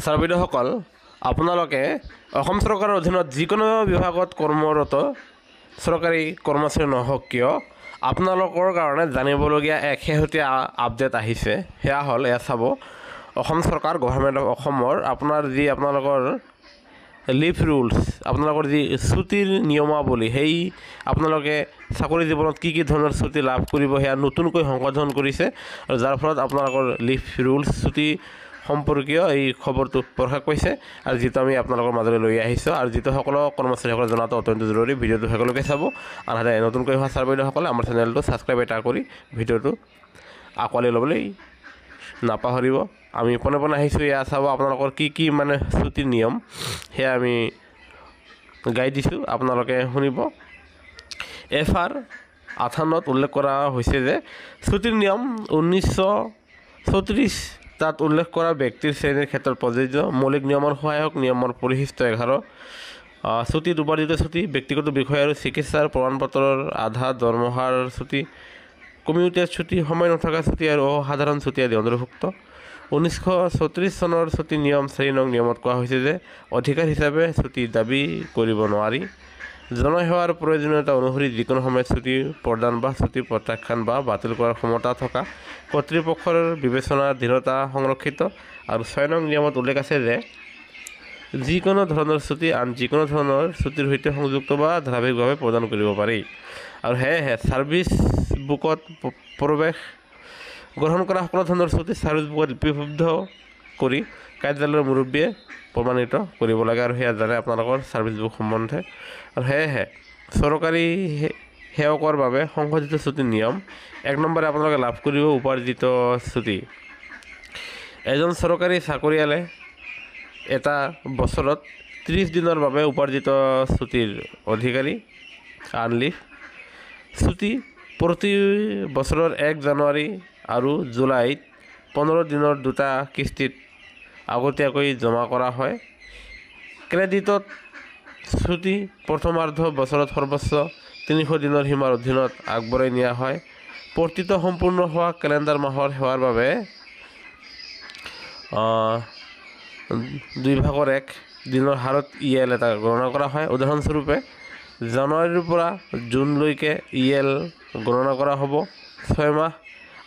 Sir বাইদেউসকল, আপোনালোকে অসম চৰকাৰৰ অধীনত যিকোনো বিভাগত কৰ্মৰত চৰকাৰী কৰ্মচাৰী নহওক কিয় আপোনালোকৰ কাৰণে জানিবলগীয়া এক শেহতীয়া আপডেট আহিছে। সেয়া হ'ল, এয়া চাব, অসম চৰকাৰ গভৰ্ণমেণ্ট অফ অসমৰ আপোনালোকৰ লিভ ৰুলছ, আপোনালোকৰ যি ছুটিৰ নিয়মাৱলী, সেই আপোনালোকে চাকৰি জীৱনত কি ধৰণৰ ছুটি লাভ কৰিব সেয়া নতুনকৈ সংশোধন কৰিছে, আৰু যাৰ ফলত আপোনালোকৰ লিভ ৰুলছ ছুটি সম্পৰ্কীয় এই খবৰটো প্ৰকাশ পাইছে, আৰু যিটো আমি আপোনালোকৰ মাজলৈ লৈ আহিছোঁ, আৰু যিটো সকলো কৰ্মচাৰীসকলে জনাটো অত্যন্ত জৰুৰী। ভিডিঅ'টো সকলোকে চাব, আনহাতে নতুনকৈ হোৱা ছাৰ বাইদেউসকলে আমাৰ চেনেলটো ছাবস্ক্ৰাইব এটা কৰি ভিডিঅ'টো আঁকোৱালি ল'বলৈ নাপাহৰিব। আমি পোনে পোনে আহিছোঁ, এয়া চাব আপোনালোকৰ কি মানে ছুটিৰ নিয়ম সেয়া আমি গাই দিছোঁ, আপোনালোকে শুনিব। FR 58 উল্লেখ কৰা হৈছে যে ছুটিৰ নিয়ম 1934 তাত উল্লেখ কৰা ব্যক্তিৰ শ্ৰেণীৰ ক্ষেত্ৰত প্ৰযোজ্য। মৌলিক নিয়মৰ সহায়ক নিয়মৰ পৰিশিষ্ট 11 ছুটি, উপাৰ্জিত ছুটি, ব্যক্তিগত বিষয় আৰু চিকিৎসাৰ প্ৰমাণপত্ৰৰ আধা দৰমহাৰ ছুটি, কমিউটেড ছুটি, সময় নথকা ছুটি আৰু অসাধাৰণ ছুটি আদি অন্তৰ্ভুক্ত। 1934 চনৰ ছুটি নিয়ম 4 নং নিয়মত কোৱা হৈছে যে অধিকাৰ হিচাপে ছুটি দাবী কৰিব নোৱাৰি। জনসেৱাৰ প্ৰয়োজনীয়তা অনুসৰি যিকোনো সময়ত ছুটি প্ৰদান বা ছুটি প্ৰত্যাখ্যান বা বাতিল কৰাৰ ক্ষমতা থকা কৰ্তৃপক্ষৰ বিবেচনাধীনতা সংৰক্ষিত। আৰু 6 নং নিয়মত উল্লেখ আছে যে যিকোনো ধৰণৰ ছুটি আন যিকোনো ধৰণৰ ছুটিৰ সৈতে সংযুক্ত বা ধাৰাবাহিকভাৱে প্ৰদান কৰিব পাৰি। আৰু সেয়েহে ছাৰ্ভিচ বুকত প্ৰৱেশ গ্ৰহণ কৰা সকলো ধৰণৰ ছুটি ছাৰ্ভিচ বুকত লিপিবদ্ধ কৰি কাৰ্যালয়ৰ মুৰব্বীয়ে প্ৰমাণিত কৰিব লাগে, আৰু সেয়া জানে আপোনালোকৰ ছাৰ্ভিচ বুক সম্বন্ধে। আৰু সেয়েহে চৰকাৰী সেৱকৰ বাবে সংশোধিত ছুটিৰ নিয়ম 1 নম্বৰে আপোনালোকে লাভ কৰিব উপাৰ্জিত ছুটি। এজন চৰকাৰী চাকৰিয়ালে এটা বছৰত 30 দিনৰ বাবে উপাৰ্জিত ছুটিৰ অধিকাৰী। আনলিভ ছুটি প্ৰতি বছৰৰ 1 জানুৱাৰী আৰু জুলাইত 15 দিনৰ দুটা কিস্তিত আগতীয়াকৈ জমা কৰা হয়। ক্ৰেডিটত ছুটি প্ৰথমাৰ্ধ বছৰত সৰ্বোচ্চ 300 দিনৰ সীমাৰ অধীনত আগবঢ়াই নিয়া হয়। প্ৰতিটো সম্পূৰ্ণ হোৱা কেলেণ্ডাৰ মাহৰ সেৱাৰ বাবে 2/1 দিনৰ হাৰত EL এটা গণনা কৰা হয়। উদাহৰণস্বৰূপে জানুৱাৰীৰ পৰা জুনলৈকে EL গণনা কৰা হ'ব 6 মাহ,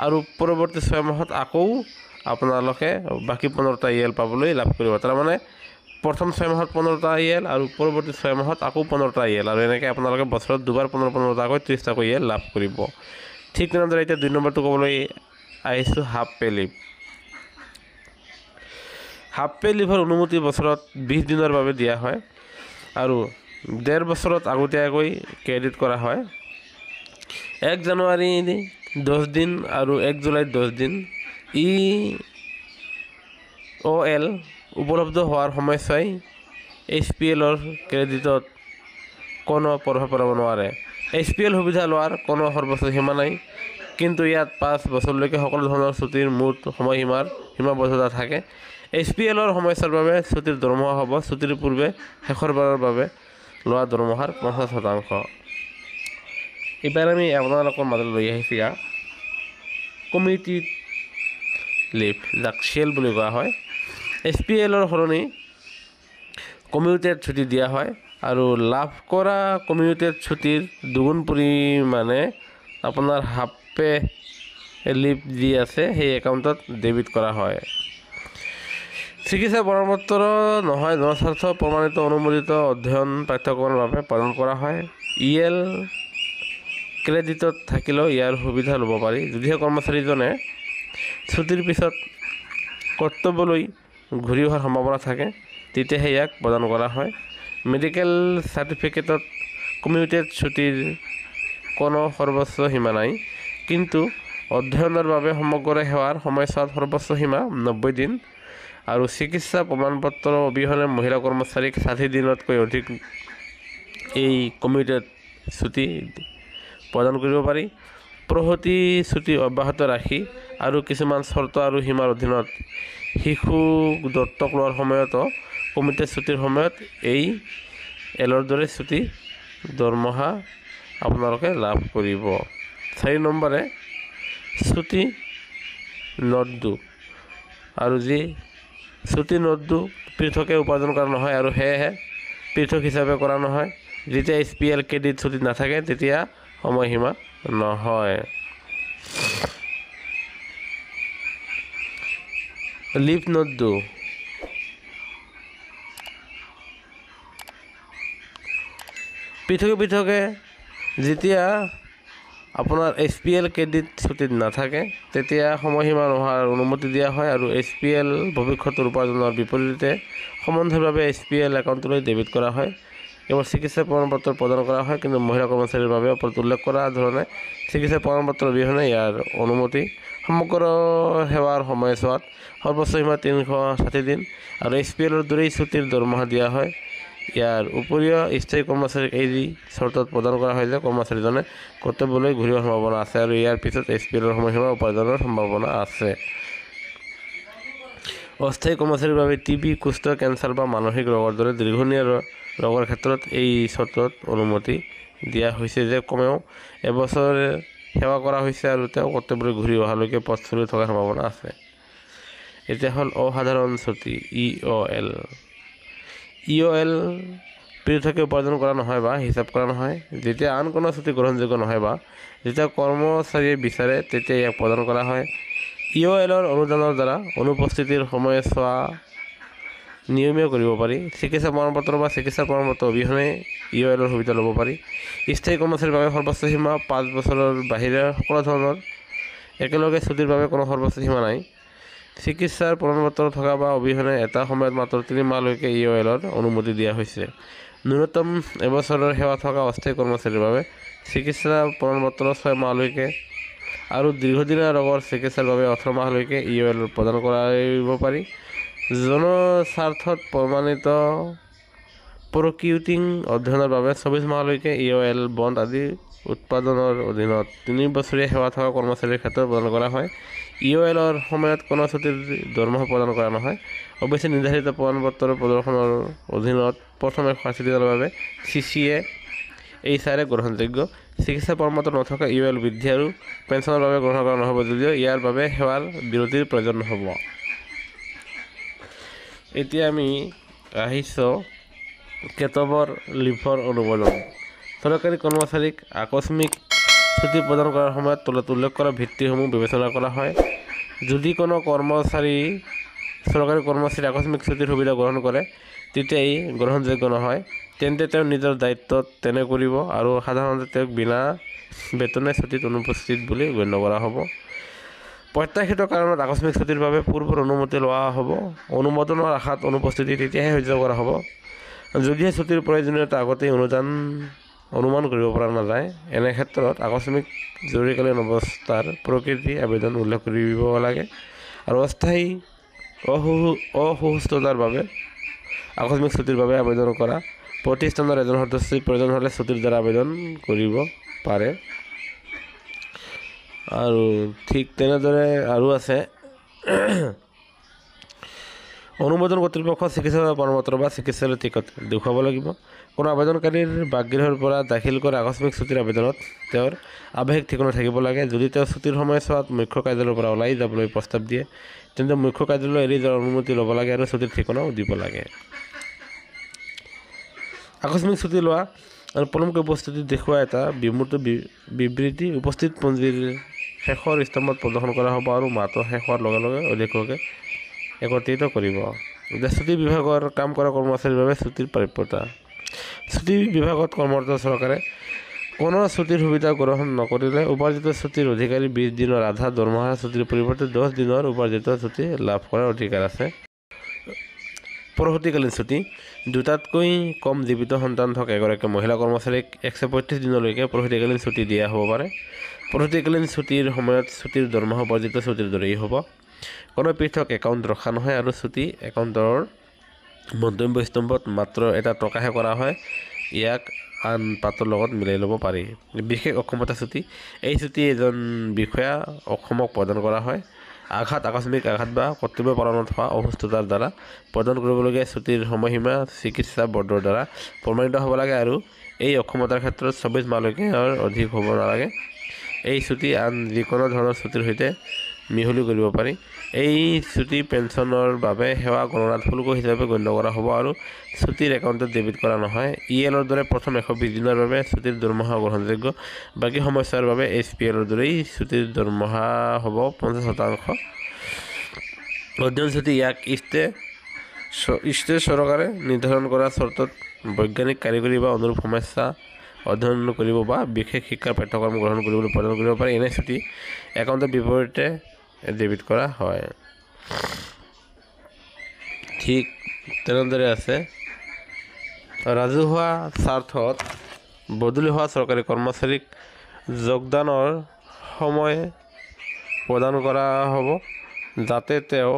আৰু পৰৱৰ্তী 6 মাহত আকৌ আপোনালোকে বাকী 15টা EL পাবলৈ লাভ কৰিব। তাৰমানে প্ৰথম 6 মাহত 15টা EL আৰু পৰৱৰ্তী 6 মাহত আকৌ 15টা EL, আৰু এনেকৈ আপোনালোকে বছৰত দুবাৰ 15টাকৈ 30টাকৈ EL লাভ কৰিব। ঠিক তেনেদৰে এতিয়া 2 নম্বৰটো ক'বলৈ আহিছোঁ, half pay leave. Half pay লিভৰ অনুমতি বছৰত 20 দিনৰ বাবে দিয়া হয়, আৰু 1.5 বছৰত আগতীয়াকৈ ক্ৰেডিট কৰা হয়। 1 জানুৱাৰী 10 দিন আৰু 1 জুলাইত 10 দিন। EOL উপলব্ধ হোৱাৰ সময়ছোৱাই HPLৰ ক্ৰেডিটত কোনো প্ৰভাৱ পেলাব নোৱাৰে। HPL সুবিধা লোৱাৰ কোনো সৰ্বোচ্চ সীমা নাই, কিন্তু ইয়াত 5 বছৰলৈকে সকলো ধৰণৰ ছুটিৰ মুঠ সময়সীমাৰ সীমাবদ্ধতা থাকে। HPLৰ সময়ছোৱাৰ বাবে ছুটিৰ দৰমহা হ'ব ছুটিৰ পূৰ্বে শেষৰবাৰৰ বাবে লোৱা দৰমহাৰ 50%। এইবাৰ আমি আপোনালোকৰ মাজত লৈ আহিছোঁ কমিউটেড লিভ, যাক CL বুলি কোৱা হয়। HPLৰ সলনি কমিউটেড ছুটি দিয়া হয়, আৰু লাভ কৰা কমিউটেড ছুটিৰ দুগুণ পৰিমাণে আপোনাৰ হাফ পে লিভ যি আছে সেই একাউণ্টত ডেবিট কৰা হয়। চিকিৎসা প্ৰমাণপত্ৰ নহয় জনস্বাৰ্থ প্ৰমাণিত অনুমোদিত অধ্যয়ন পাঠ্যক্ৰমৰ বাবে প্ৰদান কৰা হয়। EL ক্ৰেডিটত থাকিলেও ইয়াৰ সুবিধা ল'ব পাৰি। যদিহে কৰ্মচাৰীজনে ছুটিৰ পিছত কৰ্তব্যলৈ ঘূৰি অহাৰ সম্ভাৱনা থাকে, তেতিয়াহে ইয়াক প্ৰদান কৰা হয়। মেডিকেল চাৰ্টিফিকেটত কমিউটেড ছুটিৰ কোনো সৰ্বোচ্চ সীমা নাই, কিন্তু অধ্যয়নৰ বাবে সমগ্ৰ সেৱাৰ সময়ছোৱাত সৰ্বোচ্চ সীমা 90 দিন, আৰু চিকিৎসা প্ৰমাণপত্ৰ অবিহনে মহিলা কৰ্মচাৰীক 60 দিনতকৈ অধিক এই কমিউটেড ছুটি প্ৰদান কৰিব পাৰি। প্ৰসূতি ছুটি অব্যাহত ৰাখি আৰু কিছুমান চৰ্ত আৰু সীমাৰ অধীনত শিশুক দত্তক লোৱাৰ সময়তো কমিউটেড ছুটিৰ সময়ত এই এলৰ দৰে ছুটি দৰমহা আপোনালোকে লাভ কৰিব। 4 নম্বৰে ছুটি নট ডু, আৰু যি ছুটি নোটটো পৃথকে উপাৰ্জন কৰা নহয় আৰু সেয়েহে পৃথক হিচাপে কৰা নহয়। যেতিয়া SPL ক্ৰেডিট ছুটিত নাথাকে তেতিয়া সময়সীমা নহয়। লিভ নোটটো পৃথকে যেতিয়া আপোনাৰ SPL ক্ৰেডিট ছুটিত নাথাকে তেতিয়া সময়সীমা নোহোৱাৰ অনুমতি দিয়া হয় আৰু SPL ভৱিষ্যতৰ উপাৰ্জনৰ বিপৰীতে সম্বন্ধীয়ভাৱে SPL একাউণ্টলৈ ডেবিট কৰা হয়। কেৱল চিকিৎসা প্ৰমাণপত্ৰ প্ৰদান কৰা হয়, কিন্তু মহিলা কৰ্মচাৰীৰ বাবে ওপৰত উল্লেখ কৰা ধৰণে চিকিৎসা প্ৰমাণপত্ৰ অবিহনে ইয়াৰ অনুমতি। সমগ্ৰ সেৱাৰ সময়ছোৱাত সৰ্বোচ্চ সীমা 360 দিন আৰু SPLৰ দৰেই ছুটিৰ দৰমহা দিয়া হয়। ইয়াৰ উপৰিও স্থায়ী কৰ্মচাৰীক এই চৰ্তত প্ৰদান কৰা হয় যে কৰ্মচাৰীজনে কৰ্তব্যলৈ ঘূৰিবৰ সম্ভাৱনা আছে আৰু ইয়াৰ পিছত SPLৰ সময়সীমা উপাৰ্জনৰ সম্ভাৱনা আছে। অস্থায়ী কৰ্মচাৰীৰ বাবে TB, কুষ্ঠ, কেঞ্চাৰ বা মানসিক ৰোগৰ দৰে দীৰ্ঘদিনীয়া ৰোগৰ ক্ষেত্ৰত এই চৰ্তত অনুমতি দিয়া হৈছে যে কমেও এবছৰ সেৱা কৰা হৈছে আৰু তেওঁ কৰ্তব্যলৈ ঘূৰি অহালৈকে পথ চলি থকাৰ সম্ভাৱনা আছে। এতিয়া হ'ল অসাধাৰণ ছুটি EOL। EOL পৃথকে উপাৰ্জন কৰা নহয় বা হিচাপ কৰা নহয়। যেতিয়া আন কোনো ছুটি গ্ৰহণযোগ্য নহয় বা যেতিয়া কৰ্মচাৰীয়ে বিচাৰে তেতিয়া ইয়াক প্ৰদান কৰা হয়। EOLৰ অনুদানৰ দ্বাৰা অনুপস্থিতিৰ সময়ছোৱা নিয়মীয়া কৰিব পাৰি। চিকিৎসা প্ৰমাণপত্ৰ বা চিকিৎসা প্ৰমাণপত্ৰ অবিহনে EOLৰ সুবিধা ল'ব পাৰি। স্থায়ী কৰ্মচাৰীৰ বাবে সৰ্বোচ্চ সীমা 5 বছৰৰ বাহিৰে সকলো ধৰণৰ একেলগে ছুটিৰ বাবে কোনো সৰ্বোচ্চ সীমা নাই। চিকিৎসাৰ প্ৰমাণপত্ৰ থকা বা অবিহনে এটা সময়ত মাত্ৰ 3 মাহলৈকে EOLৰ অনুমতি দিয়া হৈছে। ন্যূনতম এবছৰৰ সেৱা থকা অস্থায়ী কৰ্মচাৰীৰ বাবে চিকিৎসা প্ৰমাণপত্ৰ 6 মাহলৈকে আৰু দীৰ্ঘদিনীয়া ৰোগৰ চিকিৎসাৰ বাবে 18 মাহলৈকে EOL প্ৰদান কৰিব পাৰি। জনস্বাৰ্থত প্ৰমাণিত প্ৰকিউটিং অধ্যয়নৰ বাবে 24 মাহলৈকে EOL বণ্ড আদি উৎপাদনৰ অধীনত 3 বছৰীয়া সেৱা থকা কৰ্মচাৰীৰ ক্ষেত্ৰত প্ৰদান কৰা হয়। EOLৰ সময়ত কোনো ছুটিৰ দৰমহা প্ৰদান কৰা নহয়। অৱশ্যে নিৰ্ধাৰিত প্ৰমাণপত্ৰৰ প্ৰদৰ্শনৰ অধীনত প্ৰথম 180 দিনৰ বাবে CCA HR গ্ৰহণযোগ্য। চিকিৎসা প্ৰমাণপত্ৰ নথকা EOL বৃদ্ধি আৰু পেঞ্চনৰ বাবে গ্ৰহণ কৰা নহ'ব যদিও ইয়াৰ বাবে সেৱাৰ বিৰতিৰ প্ৰয়োজন নহ'ব। এতিয়া আমি আহিছোঁ কেতবৰ লিভৰ অনুমোদন। চৰকাৰী কৰ্মচাৰীক আকস্মিক ছুটি প্ৰদান কৰাৰ সময়ত তলত উল্লেখ কৰা ভিত্তিসমূহ বিবেচনা কৰা হয়। যদি কোনো চৰকাৰী কৰ্মচাৰী আকস্মিক ছুটিৰ সুবিধা গ্ৰহণ কৰে তেতিয়া ই গ্ৰহণযোগ্য নহয়, তেন্তে তেওঁ নিজৰ দায়িত্বত তেনে কৰিব আৰু সাধাৰণতে তেওঁক বিনা বেতনে ছুটিত অনুপস্থিত বুলি গণ্য কৰা হ'ব। প্ৰত্যাশিত কাৰণত আকস্মিক ছুটিৰ বাবে পূৰ্বৰ অনুমতি লোৱা হ'ব। অনুমোদনৰ আশাত অনুপস্থিতি তেতিয়াহে সহ্য কৰা হ'ব যদিহে ছুটিৰ প্ৰয়োজনীয়তা আগতেই অনুমান কৰিব পৰা নাযায়। এনে ক্ষেত্ৰত আকস্মিক জৰুৰীকালীন অৱস্থাৰ প্ৰকৃতি আবেদন উল্লেখ কৰিব লাগে আৰু অস্থায়ী অসুস্থতাৰ বাবে আকস্মিক ছুটিৰ বাবে আবেদন কৰা প্ৰতিষ্ঠানৰ এজন সদস্যই প্ৰয়োজন হ'লে ছুটিৰ দ্বাৰা আবেদন কৰিব পাৰে। আৰু ঠিক তেনেদৰে আৰু আছে অনুমোদন কৰ্তৃপক্ষ চিকিৎসা প্ৰমাণপত্ৰ বা চিকিৎসালয়ৰ টিকট দেখুৱাব লাগিব। কোনো আবেদনকাৰীৰ বাসগৃহৰ পৰা দাখিল কৰা আকস্মিক ছুটিৰ আবেদনত তেওঁৰ আৱাসিক ঠিকনা থাকিব লাগে। যদি তেওঁ ছুটিৰ সময়ছোৱাত মুখ্য কাৰ্যালয়ৰ পৰা ওলাই যাবলৈ প্ৰস্তাৱ দিয়ে তেন্তে মুখ্য কাৰ্যালয় এৰি যোৱাৰ অনুমতি ল'ব লাগে আৰু ছুটিৰ ঠিকনাও দিব লাগে। আকস্মিক ছুটি লোৱা আৰু পলমকৈ উপস্থিতি দেখুওৱা এটা বিমূৰ্ত বিবৃতি উপস্থিত পঞ্জীৰ শেষৰ স্তম্ভত প্ৰদৰ্শন কৰা হ'ব আৰু মাহটো শেষ হোৱাৰ লগে লগে অধিক লোকে একত্ৰিত কৰিব। ছুটি বিভাগৰ কাম কৰা কৰ্মচাৰীৰ বাবে ছুটিৰ প্ৰাপ্যতা। ছুটি বিভাগত কৰ্মৰত চৰকাৰে কোনো ছুটিৰ সুবিধা গ্ৰহণ নকৰিলে উপাৰ্জিত ছুটিৰ অধিকাৰী 20 দিনৰ আধা দৰমহা ছুটিৰ পৰিৱৰ্তে 10 দিনৰ উপাৰ্জিত ছুটি লাভ কৰাৰ অধিকাৰ আছে। প্ৰসূতিকালীন ছুটি। দুটাতকৈ কম জীৱিত সন্তান থকা এগৰাকী মহিলা কৰ্মচাৰীক 135 দিনলৈকে প্ৰসূতিকালীন ছুটি দিয়া হ'ব পাৰে। প্ৰসূতিকালীন ছুটিৰ সময়ত ছুটিৰ দৰমহা উপাৰ্জিত ছুটিৰ দৰেই হ'ব। কোনো পৃথক একাউণ্ট ৰখা নহয় আৰু ছুটি একাউণ্টৰ মন্তব্য স্তম্ভত মাত্ৰ এটা প্ৰকাশহে কৰা হয়। ইয়াক আন পাতৰ লগত মিলাই ল'ব পাৰি। বিশেষ অক্ষমতা ছুটি। এই ছুটি এজন বিষয়া অসমক প্ৰদান কৰা হয়। আঘাত, আকস্মিক আঘাত বা কৰ্তব্য পালনত হোৱা অসুস্থতাৰ দ্বাৰা প্ৰদান কৰিবলগীয়া ছুটিৰ সময়সীমা চিকিৎসা বৰ্ডৰ দ্বাৰা প্ৰমাণিত হ'ব লাগে আৰু এই অক্ষমতাৰ ক্ষেত্ৰত 24 মাহলৈকে অধিক হ'ব নালাগে। এই ছুটি আন যিকোনো ধৰণৰ ছুটিৰ সৈতে মিহলি কৰিব পাৰি। এই ছুটি পেঞ্চনৰ বাবে সেৱা গণনাত শুল্ক হিচাপে গণ্য কৰা হ'ব আৰু ছুটিৰ একাউণ্টত ডেবিট কৰা নহয়। ELৰ দৰে প্ৰথম 120 দিনৰ বাবে ছুটিৰ দৰমহা গ্ৰহণযোগ্য। বাকী সময়ছোৱাৰ বাবে HPLৰ দৰেই ছুটিৰ দৰমহা হ'ব 50%। অধ্যয়ন ছুটি ইয়াক ইষ্টে চৰকাৰে নিৰ্ধাৰণ কৰা চৰ্তত বৈজ্ঞানিক, কাৰিকৰী বা অনুৰূপ সমস্যা অধ্যয়ন কৰিব বা বিশেষ শিক্ষাৰ পাঠ্যক্ৰম গ্ৰহণ কৰিবলৈ প্ৰদান কৰিব পাৰে। এনে ছুটি একাউণ্টৰ বিপৰীতে ডেবিট কৰা হয়। ঠিক তেনেদৰে আছে ৰাজহুৱা স্বাৰ্থত বদলি হোৱা চৰকাৰী কৰ্মচাৰীক যোগদানৰ সময় প্ৰদান কৰা হ'ব, যাতে তেওঁ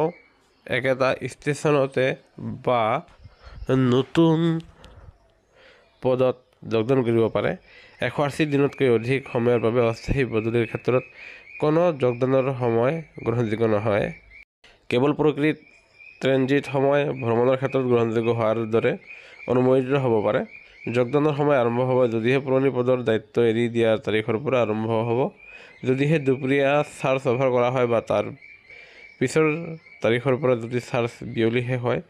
একেটা ষ্টেচনতে বা নতুন পদত যোগদান কৰিব পাৰে। 180 দিনতকৈ অধিক সময়ৰ বাবে অস্থায়ী বদলিৰ ক্ষেত্ৰত কোনো যোগদানৰ সময় গ্ৰহণযোগ্য নহয়। কেৱল প্ৰকৃত ট্ৰেনজিট সময় ভ্ৰমণৰ ক্ষেত্ৰত গ্ৰহণযোগ্য হোৱাৰ দৰে অনুমোদিত হ'ব পাৰে। যোগদানৰ সময় আৰম্ভ হ'ব যদিহে পুৰণি পদৰ দায়িত্ব এৰি দিয়াৰ তাৰিখৰ পৰা আৰম্ভ হ'ব, যদিহে দুপৰীয়া চাৰ্জ অভাৰ কৰা হয় বা তাৰ পিছৰ তাৰিখৰ পৰা যদি চাৰ্জ বিয়লি শেষ হয়।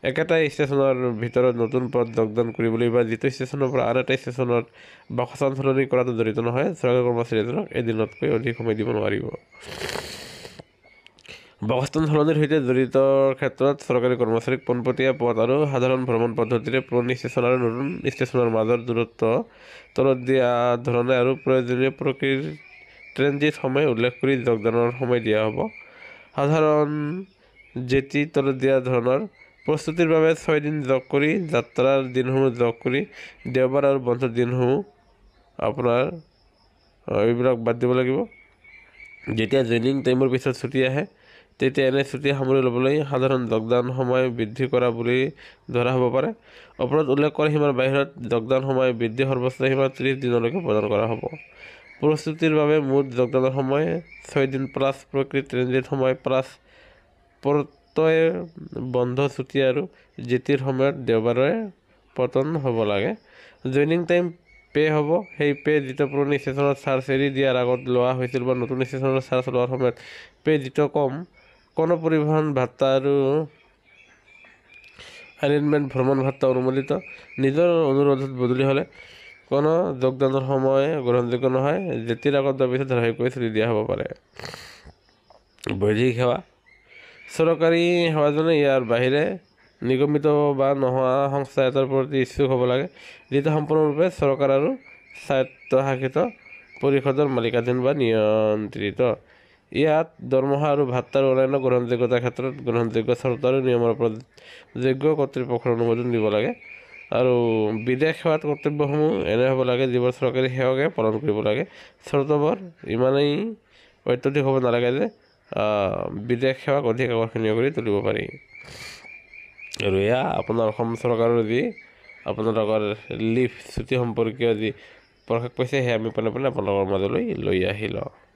একেটা ষ্টেচনৰ ভিতৰত নতুন পদ যোগদান কৰিবলৈ বা যিটো ষ্টেচনৰ পৰা আন এটা ষ্টেচনত বাসস্থান সলনি কৰাটো জড়িত নহয়। চৰকাৰী কৰ্মচাৰী এজনক এদিনতকৈ অধিক সময় দিব নোৱাৰিব। বাসস্থান সলনিৰ সৈতে জড়িতৰ ক্ষেত্ৰত চৰকাৰী কৰ্মচাৰীক পোনপটীয়া পথ আৰু সাধাৰণ ভ্ৰমণ পদ্ধতিৰে পুৰণি ষ্টেচন আৰু নতুন ষ্টেচনৰ মাজৰ দূৰত্ব তলত দিয়া ধৰণে আৰু প্ৰয়োজনীয় প্ৰকৃতিৰ ট্ৰেনজিট সময় উল্লেখ কৰি যোগদানৰ সময় দিয়া হ'ব। সাধাৰণ জেটি তলত দিয়া ধৰণৰ প্ৰস্তুতিৰ বাবে 6 দিন যোগ কৰি, যাত্ৰাৰ দিনসমূহ যোগ কৰি, দেওবাৰ আৰু বন্ধৰ দিনসমূহ আপোনাৰ এইবিলাক বাদ দিব লাগিব। যেতিয়া জইনিং টাইমৰ পিছত ছুটি আহে, তেতিয়া এনে ছুটি সামৰি ল'বলৈ সাধাৰণ যোগদান সময় বৃদ্ধি কৰা বুলি ধৰা হ'ব পাৰে। ওপৰত উল্লেখ কৰা সীমাৰ বাহিৰত যোগদান সময় বৃদ্ধি সৰ্বোচ্চ সীমা 30 দিনলৈকে প্ৰদান কৰা হ'ব। প্ৰস্তুতিৰ বাবে মুঠ যোগদানৰ সময় 6 দিন প্লাছ প্ৰকৃত ট্ৰেনজিট সময় প্লাছ প্ৰত্যয় বন্ধ ছুটি আৰু জেটিৰ সময়ত দেওবাৰে পতন হ'ব লাগে। জইনিং টাইম পে হ'ব সেই পে যিটো পুৰণি ষ্টেচনত চাৰ্জ এৰি দিয়াৰ আগত লোৱা হৈছিল বা নতুন ষ্টেচনত চাৰ্জ লোৱাৰ সময়ত পে যিটো কম। কোনো পৰিবহণ ভাত্তা আৰু এলাইনমেণ্ট ভ্ৰমণ ভাত্তা অনুমোদিত। নিজৰ অনুৰোধত বদলি হ'লে কোনো যোগদানৰ সময় গ্ৰহণযোগ্য নহয়। জেটিৰ আগত বা পিছত ধাৰাবাহিক কৰি ছুটি দিয়া হ'ব পাৰে। বৈদেশিক সেৱা চৰকাৰী সেৱাজনে ইয়াৰ বাহিৰে নিগমিত বা নোহোৱা সংস্থা এটাৰ প্ৰতি ইচ্ছুক হ'ব লাগে, যিটো সম্পূৰ্ণৰূপে চৰকাৰ আৰু স্বায়ত্তশাসিত পৰিষদৰ মালিকাধীন বা নিয়ন্ত্ৰিত। ইয়াত দৰমহা আৰু ভাত্তাৰ অন্যান্য গ্ৰহণযোগ্যতাৰ ক্ষেত্ৰত গ্ৰহণযোগ্য চৰ্ত আৰু নিয়মৰ ওপৰত যোগ্য কৰ্তৃপক্ষৰ অনুমোদন দিব লাগে। আৰু বিদেশ সেৱাত কৰ্তব্যসমূহ এনে হ'ব লাগে যিবোৰ চৰকাৰী সেৱকে পালন কৰিব লাগে। চৰ্তবোৰ ইমানেই অত্যধিক হ'ব নালাগে যে বিদেশ সেৱাক অধিক আকৰ্ষণীয় কৰি তুলিব পাৰি। আৰু এয়া আপোনাৰ অসম চৰকাৰৰ যি আপোনালোকৰ লিভ ছুটি সম্পৰ্কীয় যি প্ৰকাশ পাইছে, সেয়া আমি পোনে পোনে আপোনালোকৰ মাজলৈ লৈ আহিলোঁ।